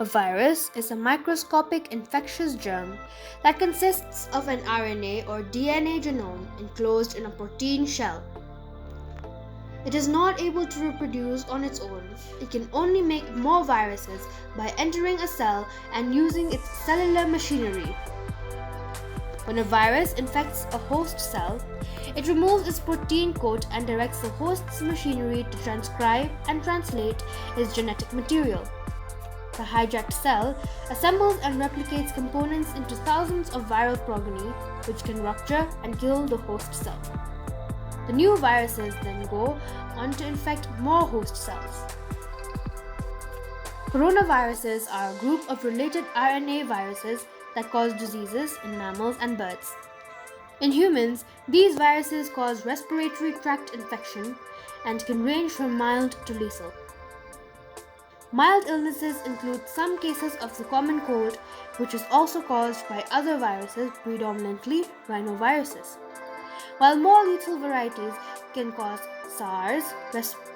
A virus is a microscopic infectious germ that consists of an RNA or DNA genome enclosed in a protein shell. It is not able to reproduce on its own. It can only make more viruses by entering a cell and using its cellular machinery. When a virus infects a host cell, it removes its protein coat and directs the host's machinery to transcribe and translate its genetic material. The hijacked cell assembles and replicates components into thousands of viral progeny, which can rupture and kill the host cell. The new viruses then go on to infect more host cells. Coronaviruses are a group of related RNA viruses that cause diseases in mammals and birds. In humans, these viruses cause respiratory tract infection and can range from mild to lethal. Mild illnesses include some cases of the common cold, which is also caused by other viruses, predominantly rhinoviruses, while more lethal varieties can cause SARS,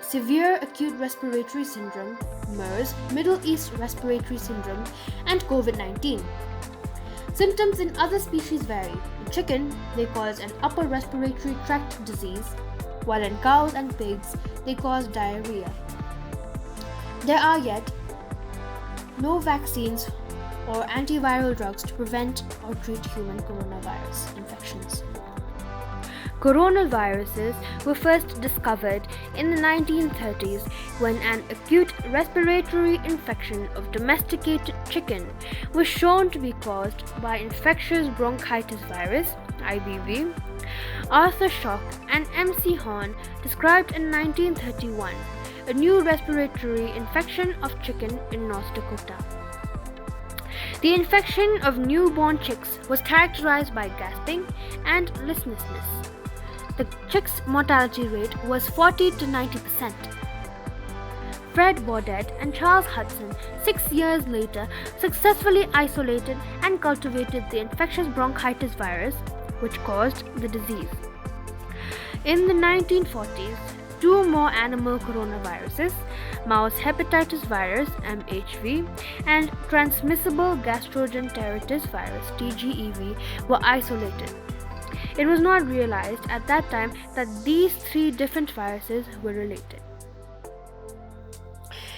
severe acute respiratory syndrome, MERS, Middle East respiratory syndrome, and COVID-19. Symptoms in other species vary. In chicken, they cause an upper respiratory tract disease, while in cows and pigs, they cause diarrhea. There are yet no vaccines or antiviral drugs to prevent or treat human coronavirus infections. Coronaviruses were first discovered in the 1930s when an acute respiratory infection of domesticated chicken was shown to be caused by infectious bronchitis virus (IBV). Arthur Schock and M.C. Horn described in 1931 a new respiratory infection of chicken in North Dakota. The infection of newborn chicks was characterized by gasping and listlessness. The chicks' mortality rate was 40 to 90%. Fred Baudet and Charles Hudson, 6 years later, successfully isolated and cultivated the infectious bronchitis virus, which caused the disease. In the 1940s, two more animal coronaviruses, mouse hepatitis virus (MHV) and transmissible gastroenteritis virus (TGEV) were isolated. It was not realized at that time that these three different viruses were related.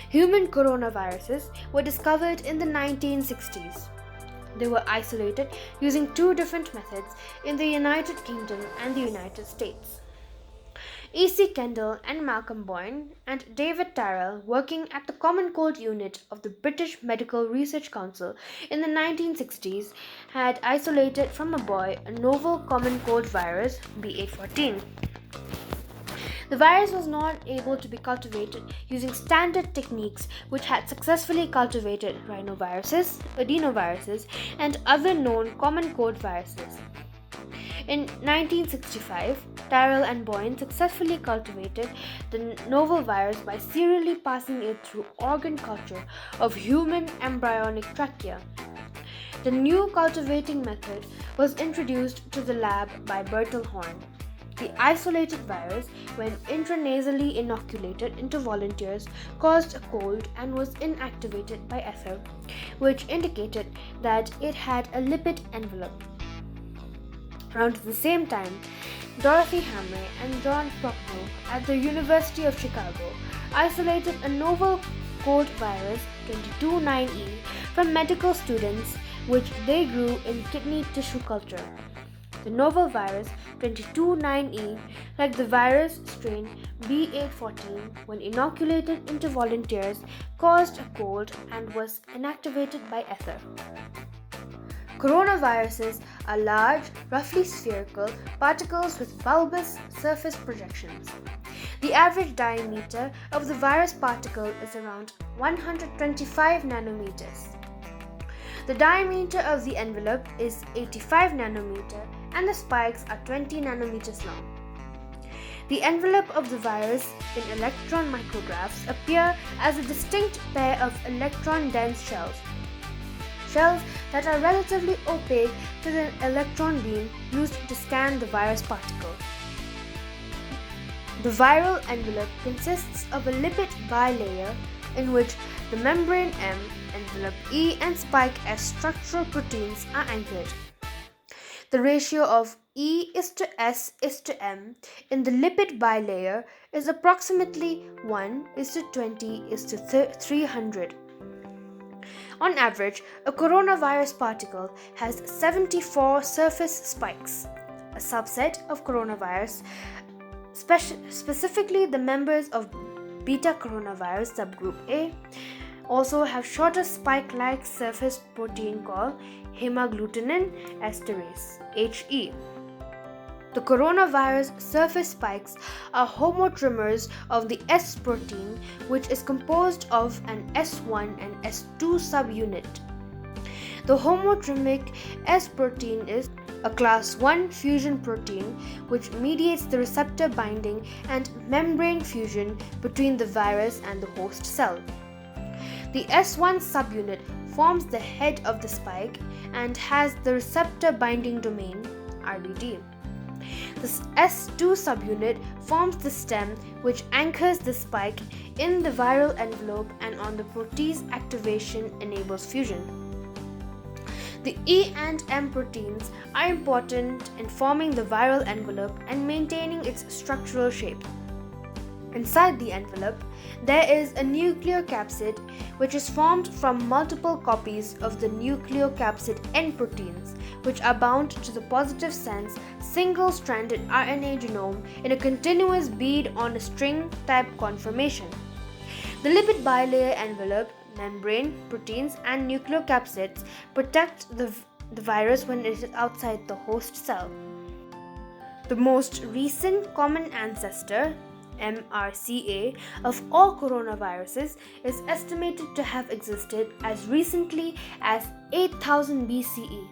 Human coronaviruses were discovered in the 1960s. They were isolated using two different methods in the United Kingdom and the United States. E.C. Kendall and Malcolm Boyne and David Tyrrell, working at the Common Cold Unit of the British Medical Research Council in the 1960s, had isolated from a boy a novel common cold virus, B814. The virus was not able to be cultivated using standard techniques which had successfully cultivated rhinoviruses, adenoviruses, and other known common cold viruses. In 1965, Tyrrell and Boyne successfully cultivated the novel virus by serially passing it through organ culture of human embryonic trachea. The new cultivating method was introduced to the lab by Bertil Horn. The isolated virus, when intranasally inoculated into volunteers, caused a cold and was inactivated by ether, which indicated that it had a lipid envelope. Around the same time, Dorothy Hamre and John Prochnow at the University of Chicago isolated a novel cold virus 229E from medical students which they grew in kidney tissue culture. The novel virus 229E, like the virus strain B814, when inoculated into volunteers, caused a cold and was inactivated by ether. Coronaviruses are large, roughly spherical particles with bulbous surface projections. The average diameter of the virus particle is around 125 nanometers. The diameter of the envelope is 85 nanometer and the spikes are 20 nanometers long. The envelope of the virus in electron micrographs appear as a distinct pair of electron-dense shells that are relatively opaque to the electron beam used to scan the virus particle. The viral envelope consists of a lipid bilayer in which the membrane M, envelope E, and spike S structural proteins are anchored. The ratio of E is to S is to M in the lipid bilayer is approximately 1 is to 20 is to 300. On average, a coronavirus particle has 74 surface spikes. A subset of coronavirus, specifically the members of beta coronavirus subgroup A, also have shorter spike-like surface protein called hemagglutinin esterase (HE). The coronavirus surface spikes are homotrimers of the S protein, which is composed of an S1 and S2 subunit. The homotrimic S protein is a class 1 fusion protein which mediates the receptor binding and membrane fusion between the virus and the host cell. The S1 subunit forms the head of the spike and has the receptor binding domain (RBD). The S2 subunit forms the stem which anchors the spike in the viral envelope and on the protease activation enables fusion. The E and M proteins are important in forming the viral envelope and maintaining its structural shape. Inside the envelope, there is a nucleocapsid which is formed from multiple copies of the nucleocapsid N proteins, which are bound to the positive sense single-stranded RNA genome in a continuous bead on a string type conformation. The lipid bilayer envelope, membrane, proteins, and nucleocapsids protect the virus when it is outside the host cell. The most recent common ancestor, MRCA, of all coronaviruses is estimated to have existed as recently as 8000 BCE,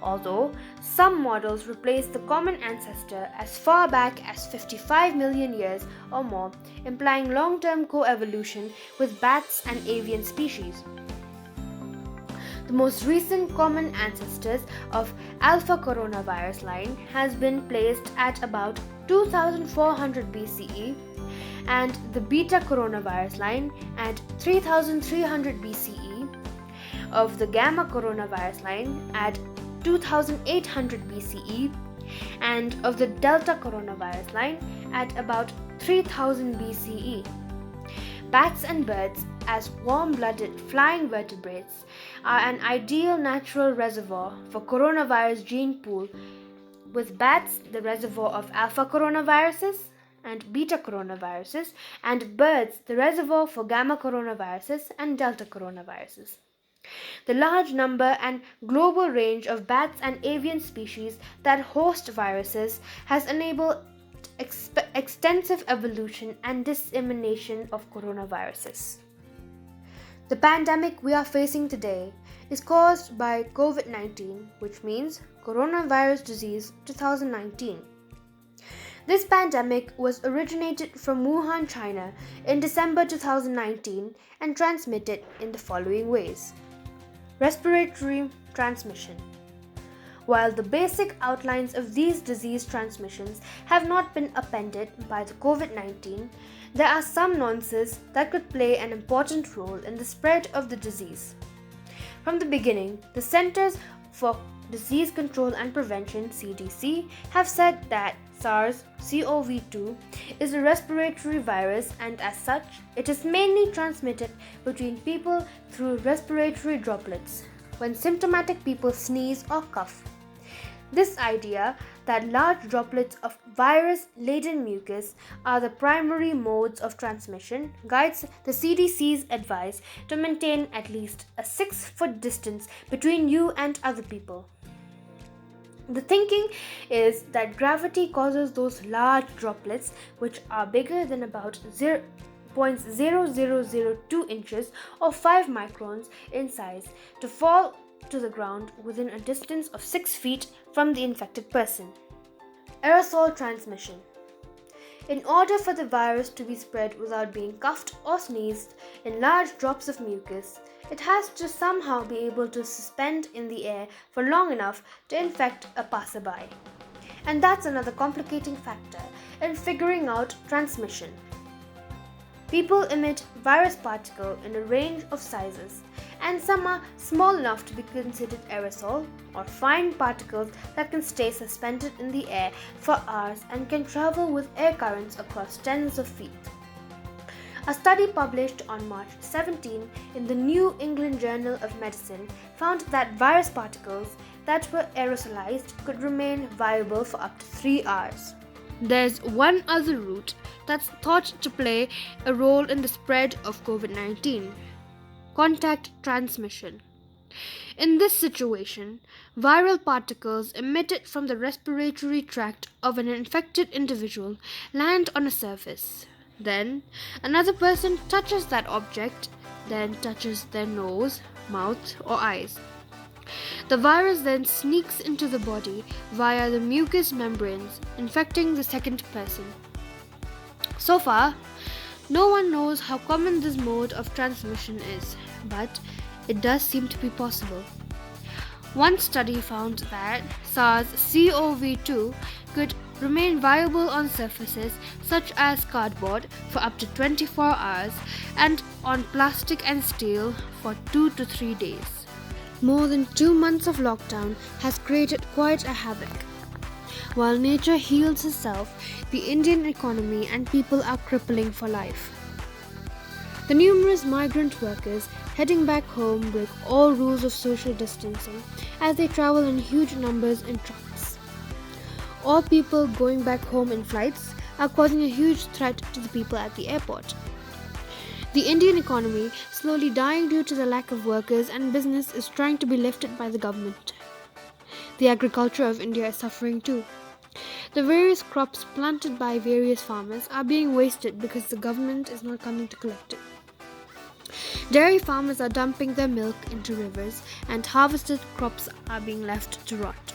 although some models replace the common ancestor as far back as 55 million years or more, implying long-term coevolution with bats and avian species. The most recent common ancestors of alpha coronavirus line has been placed at about 2400 BCE and the beta coronavirus line at 3300 BCE, of the gamma coronavirus line at 2800 BCE, and of the delta coronavirus line at about 3000 BCE. Bats and birds, as warm-blooded flying vertebrates, are an ideal natural reservoir for coronavirus gene pool, with bats the reservoir of alpha coronaviruses and beta coronaviruses, and birds the reservoir for gamma coronaviruses and delta coronaviruses. The large number and global range of bats and avian species that host viruses has enabled extensive evolution and dissemination of coronaviruses. The pandemic we are facing today is caused by COVID-19, which means Coronavirus Disease 2019. This pandemic was originated from Wuhan, China in December 2019 and transmitted in the following ways. Respiratory transmission. While the basic outlines of these disease transmissions have not been appended by the COVID-19, there are some nuances that could play an important role in the spread of the disease. From the beginning, the Centers for Disease Control and Prevention (CDC) have said that SARS-CoV-2 is a respiratory virus, and as such, it is mainly transmitted between people through respiratory droplets when symptomatic people sneeze or cough. This idea that large droplets of virus-laden mucus are the primary modes of transmission guides the CDC's advice to maintain at least a 6-foot distance between you and other people. The thinking is that gravity causes those large droplets, which are bigger than about 0.0002 inches or 5 microns in size, to fall to the ground within a distance of 6 feet from the infected person. Aerosol transmission. In order for the virus to be spread without being coughed or sneezed in large drops of mucus, it has to somehow be able to suspend in the air for long enough to infect a passerby. And that's another complicating factor in figuring out transmission. People emit virus particles in a range of sizes, and some are small enough to be considered aerosol or fine particles that can stay suspended in the air for hours and can travel with air currents across tens of feet. A study published on March 17 in the New England Journal of Medicine found that virus particles that were aerosolized could remain viable for up to 3 hours. There's one other route that's thought to play a role in the spread of COVID-19: contact transmission. In this situation, viral particles emitted from the respiratory tract of an infected individual land on a surface. Then, another person touches that object, then touches their nose, mouth, or eyes. The virus then sneaks into the body via the mucous membranes, infecting the second person. So far, no one knows how common this mode of transmission is, but it does seem to be possible. One study found that SARS-CoV-2 could remain viable on surfaces such as cardboard for up to 24 hours and on plastic and steel for 2 to 3 days. More than 2 months of lockdown has created quite a havoc. While nature heals itself, the Indian economy and people are crippling for life. The numerous migrant workers heading back home break all rules of social distancing as they travel in huge numbers in trucks. All people going back home in flights are causing a huge threat to the people at the airport. The Indian economy slowly dying due to the lack of workers, and business is trying to be lifted by the government. The agriculture of India is suffering too. The various crops planted by various farmers are being wasted because the government is not coming to collect it. Dairy farmers are dumping their milk into rivers, and harvested crops are being left to rot.